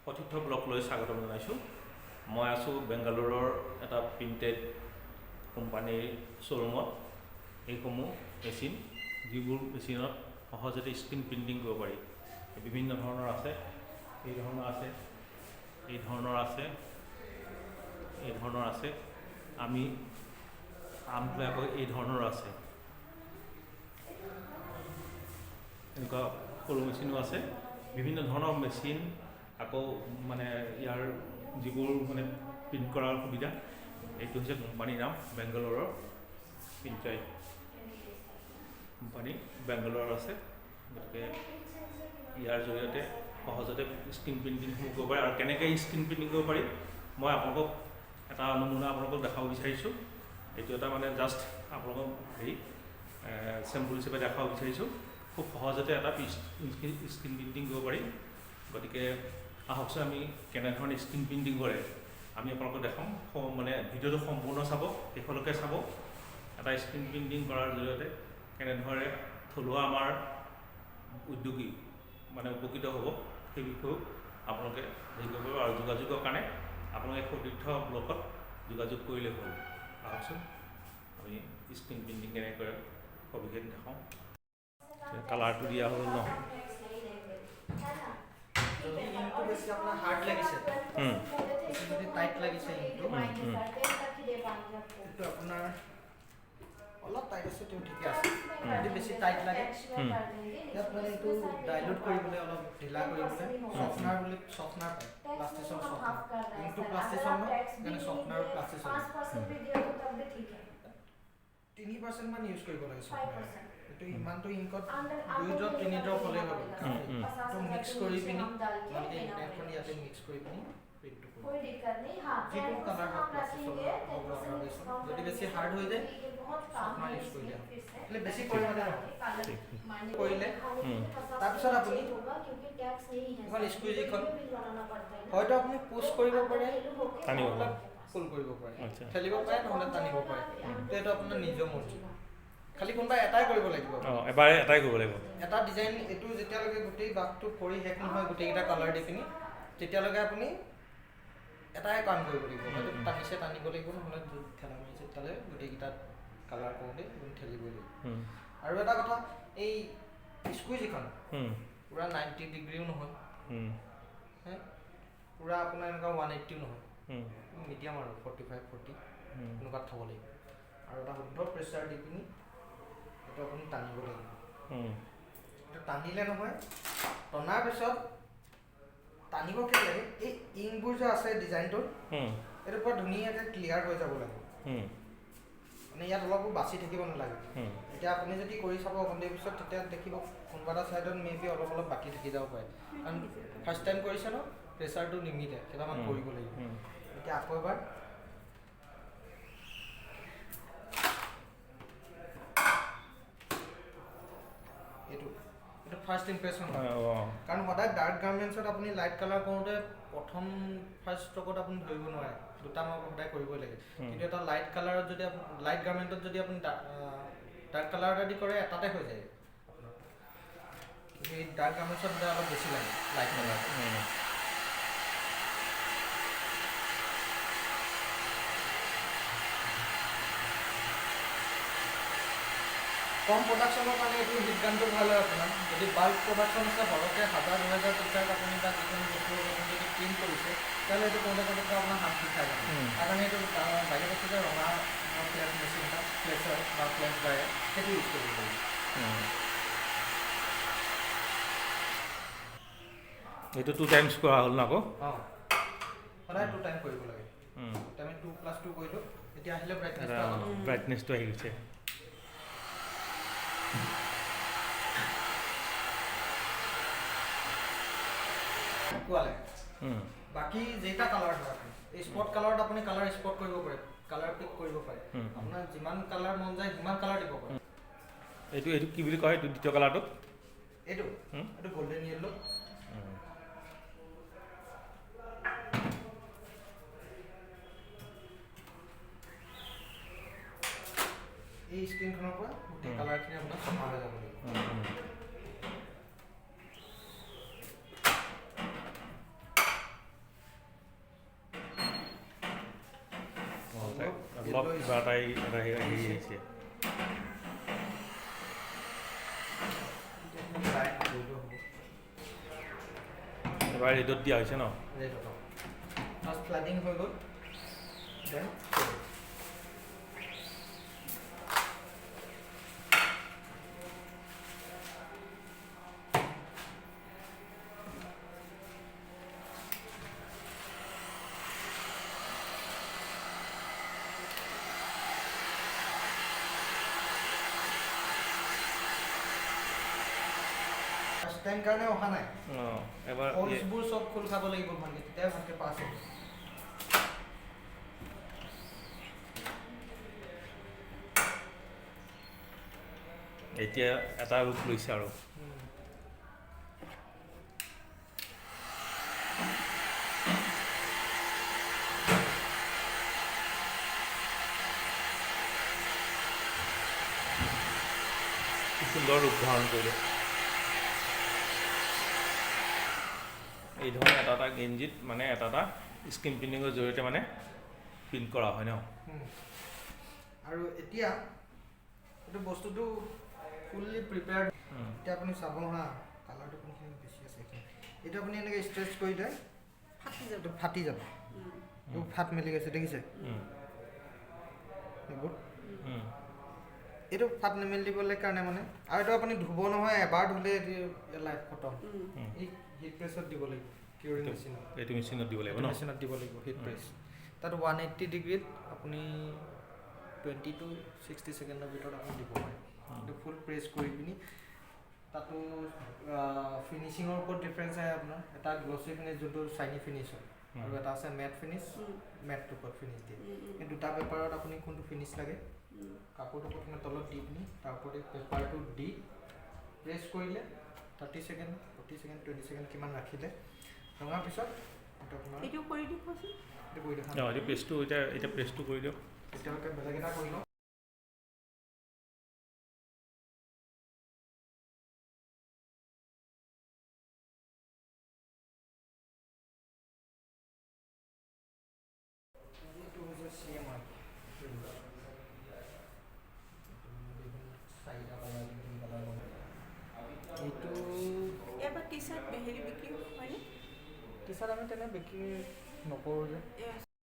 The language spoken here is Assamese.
সতীৰ্থ ব্লগলৈ স্বাগতম জনাইছোঁ। মই আছোঁ বেংগালুৰুৰ এটা প্ৰিণ্টেড কোম্পানীৰ শ্ব'ৰুমত। এইসমূহ মেচিন, যিবোৰ মেচিনত সহজতে স্ক্ৰীণ প্ৰিণ্টিং কৰিব পাৰি। বিভিন্ন ধৰণৰ আছে, এই ধৰণৰ আছে, এই ধৰণৰ আছে, এই ধৰণৰ আছে, আমি আমবিলাকৰ এই ধৰণৰ আছে, এনেকুৱা সৰু মেচিনো আছে। বিভিন্ন ধৰণৰ মেচিন, আকৌ মানে ইয়াৰ যিবোৰ মানে প্ৰিণ্ট কৰাৰ সুবিধা, এইটো হৈছে কোম্পানীৰ নাম বেংগালুৰুৰ প্ৰিণ্টাৰ কোম্পানী বেংগালুৰুত আছে। গতিকে ইয়াৰ জৰিয়তে সহজতে স্ক্ৰীণ প্ৰিণ্টিংসমূহ কৰিব পাৰি। আৰু কেনেকৈ স্ক্ৰীণ প্ৰিণ্টিং কৰিব পাৰি মই আপোনালোকক এটা নমুনা আপোনালোকক দেখাব বিচাৰিছোঁ। এইটো এটা মানে জাষ্ট আপোনালোকক চেম্পুল হিচাপে দেখাব বিচাৰিছোঁ। খুব সহজতে এটা স্ক্ৰীণ প্ৰিণ্টিং কৰিব পাৰি। গতিকে আহকচোন আমি কেনেধৰণে স্ক্ৰীণ প্ৰিণ্টিং কৰে আমি আপোনালোকক দেখাম। মানে ভিডিঅ'টো সম্পূৰ্ণ চাব, শেষলৈকে চাব। এটা স্ক্ৰীণ প্ৰিণ্টিং কৰাৰ জৰিয়তে কেনেধৰণে থলুৱা আমাৰ উদ্যোগী মানে উপকৃত হ'ব সেই বিষয়েও আপোনালোকে হেৰি কৰিব পাৰিব। আৰু যোগাযোগৰ কাৰণে আপোনালোকে সতীৰ্থ ব্লকত যোগাযোগ কৰিলে হ'ল। আহকচোন আমি স্ক্ৰীণ প্ৰিণ্টিং কেনেকৈ কৰে সবিশেষ দেখাওঁ। কালাৰটো দিয়া হ'ল ন? বেছি আপোনাৰ হাৰ্ড লাগিছে, যদি টাইট লাগিছে এইটো আপোনাৰ অলপ টাইট আছে, তেওঁ ঠিকে আছে। যদি বেছি টাইট লাগে ইয়াত মানে এইটো ডাইলুট কৰিবলৈ, অলপ ঢিলা কৰিবলৈ চফনাৰ বুলি চফনাৰ পায়, প্লাষ্টিচন চফনাৰ। ইংকটো প্লাষ্টিচন হয়, সেইকাৰণে চফনাৰ প্লাষ্টিচন 3% মান ইউজ কৰিব লাগে চফনাৰ। এইটো ইমানটো ইংকত 2 ড্ৰপ 3 ড্ৰপ হ'লেই হ'ব। এইটো মিক্স কৰি পিনি ভালকৈ ইণ্টাৰনেটখন ইয়াতে মিক্স কৰি পিনি প্ৰিণ্টটো কৰিব। যিকোনো কালাৰ হওক প্লাষ্টিচন যদি বেছি হাৰ্ড হৈ যায় চফনাৰ ইউজ কৰিলে হয়। বেছি পৰিমাণে কৰিলে তাৰপিছত আপুনি এখন স্কুইজ এখন হয়তো আপুনি পুছ কৰিব পাৰে, টানিব পাৰে, ফুল কৰিব পাৰে, ঠেলিব পাৰে, নহ'লে টানিব পাৰে। এইটো আপোনাৰ নিজৰ মৰ্জি। খালি কোনোবা এটাই কৰিব লাগিব, এবাৰ এটাই কৰিব লাগিব। এটা ডিজাইন এইটো যেতিয়ালৈকে গোটেই বাঘটো কৰি শেষ নহয় গোটেইকেইটা কালাৰ দি পিনি, তেতিয়ালৈকে আপুনি এটাই কাম কৰিব লাগিব। হয়তো টানিছে টানিব লাগিব, নহ'লে ঠেলা মাৰিছে তালে গোটেইকেইটা কালাৰ কৰোঁতে ঠেলিবই লাগিব। আৰু এটা কথা, এই স্কুইজখন পূৰা 90 ডিগ্ৰীও নহয়, পূৰা আপোনাৰ এনেকুৱা 180ও নহয়, মিডিয়াম আৰু 45-40 এনেকুৱাত থ'ব লাগিব। আৰু এটা শুদ্ধ প্ৰেছাৰ দি পিনি এইটো আপুনি টানিব লাগিব। এইটো টানিলে নহয়, টনাৰ পিছত টানিব কি লাগে, এই ইংবোৰ যে আছে ডিজাইনটোত এইটো পুৰা ধুনীয়াকৈ ক্লিয়াৰ হৈ যাব লাগে। মানে ইয়াত অলপো বাচি থাকিব নালাগে। এতিয়া আপুনি যদি কৰি চাব অকণ দেৰি পিছত, তেতিয়া দেখিব কোনোবা এটা ছাইডত মেবি অলপ অলপ বাকী থাকি যাব পাৰে। কাৰণ ফাৰ্ষ্ট টাইম কৰিছে ন, প্ৰেছাৰটো নিমিলে, কেইটামান কৰিব লাগিব। এতিয়া আকৌ এবাৰ এইটো ফাৰ্ষ্ট ইম্প্ৰেশ্যন হয়। কাৰণ সদায় ডাৰ্ক গাৰ্মেণ্টছত আপুনি লাইট কালাৰ কৰোঁতে প্ৰথম ফাৰ্ষ্ট ষ্ট্ৰকত আপুনি ধৰিব নোৱাৰে, দুটা মাৰ্ক সদায় কৰিবই লাগে। কিন্তু এটা লাইট কালাৰত যদি লাইট গাৰ্মেণ্টত যদি আপুনি ডাৰ্ক কালাৰ এটা দি কৰে, এটাতে হৈ যায়। এই ডাৰ্ক গাৰ্মেণ্টছত অলপ বেছি লাগে লাইট কালাৰ। কম প্ৰডাকশ্যনৰ কাৰণে এইটো হিট গানটো ভাল হয় আপোনাৰ। যদি বাল্ক প্ৰডাকশ্যন আছে, সৰহকৈ 1000-2000 টিচাৰ্ট আপুনি বা যিকোনো বস্তু আপুনি যদি প্ৰিণ্ট কৰিছে, তেতিয়াহ'লে এইটো কৰোঁতে কৰোঁতে আপোনাৰ হাত বিষাই যাব। তাৰ কাৰণে এইটো বাহিৰত আছে যে ৰঙা ফ্লেছ মেচিন এটা, ফ্লেছৰ বা ফ্লেছ ড্ৰায়াৰ, সেইটো ইউজ কৰিব লাগিব। এইটো 2 টাইমছ কৰা হ'ল ন আকৌ? সদায় 2 টাইম কৰিব লাগে। আমি 2+2 কৰিলোঁ, এতিয়া আহিলে ব্ৰাইটনেছটো আহি গৈছে। বাকী যেইটা কালাৰ হয়, এই স্পট কালাৰত আপুনি কালাৰ স্পট কৰিব পাৰে, কালাৰ পিক কৰিব পাৰে। আপোনাৰ যিমান কালাৰ মন যায় সিমান কালাৰ দিব পাৰে। এইটো কি বুলি কয়, এইটো দ্বিতীয় কালাৰটো? এইটো গল্ডেন য়েল্লো। এই স্ক্ৰীনখনৰ পৰা গোটেই কালাৰখিনি আপোনাৰ চফা হৈ যাব লাগিব। অলপ কিবা এটা হেৰি আহিছে। এবাৰ ৰেডত দিয়া হৈছে ন? ৰেডত ফাৰ্ষ্ট ফ্লাডিং হৈ গ'ল, দেন ফাৰ্ষ্ট টাইম কাৰণে অহা নাই। এবাৰ হোলছবোৰ চব খোল খাব লাগিব ভালকৈ, তেতিয়াই ভালকৈ পাছ হ'ব। এতিয়া এটা ৰূপ লৈছে আৰু সুন্দৰ ৰূপ ধাৰণ কৰিলে। এই ধৰণে এটা এটা গেঞ্জিত মানে এটা এটা স্ক্ৰীন প্ৰিণ্টিঙৰ জৰিয়তে মানে প্ৰিণ্ট কৰা হয় ন? আৰু এতিয়া এইটো বস্তুটো ফুল্লি প্ৰিপেয়াৰ্ড। এতিয়া আপুনি চাব হা, কালাৰটো কোনখিনি বেছি আছে এইখিনি। এইটো আপুনি এনেকৈ ষ্ট্ৰেচ কৰি দিয়ে, ফাটি যাব। এইবোৰ ফাট মেলি গৈছে দেখিছে এইবোৰ। এইটো ফাট নেমেলিবলৈ কাৰণে মানে, আৰু এইটো আপুনি ধুব নহয়, এবাৰ ধুলে লাইফ খতম। এই হিট প্ৰেছত দিব লাগিব, কিউৰিং মেচিনত। এইটো মেচিনত দিব লাগিব ন? মেচিনত দিব লাগিব হিট প্ৰেছ। তাত 180 ডিগ্ৰীত আপুনি 20 to 60 ছেকেণ্ডৰ ভিতৰত আপুনি দিব পাৰে। এইটো ফুল প্ৰেছ কৰি পিনি তাতো ফিনিচিঙৰ ওপৰত ডিফাৰেঞ্চ আহে আপোনাৰ। এটা গ্লছী ফিনিছ যোনটো চাইনি ফিনিছ হয়, আৰু এটা আছে মেট ফিনিছ, মেটটোৰ ওপৰত ফিনিছ দিয়ে। এই দুটা পেপাৰত আপুনি কোনটো ফিনিছ লাগে, কাপোৰটো প্ৰথমে তলত দি পিনি তাৰ ওপৰত পেপাৰটো দি প্ৰেছ কৰিলে 30 ছেকেণ্ড, 40 ছেকেণ্ড, 20 ছেকেণ্ড কিমান ৰাখিলে, ৰঙাৰ পিছত এইটো কৰি দেখুৱাচোন। কৰি দেখা এইটো প্ৰেছটো এতিয়া প্ৰেছটো কৰি দিয়ক। তেতিয়ালৈকে বেলেগ এটা কৰি লওঁ। এইটো হৈছে CMR, চাৰিটা কালাৰ, তিনি কালাৰ বনাই। এইটো এবাৰ টি চাৰ্ট হেৰি বিক্ৰী হয়নে? টি চাৰ্ট আমি তেনে বিক্ৰী নকৰোঁ যে।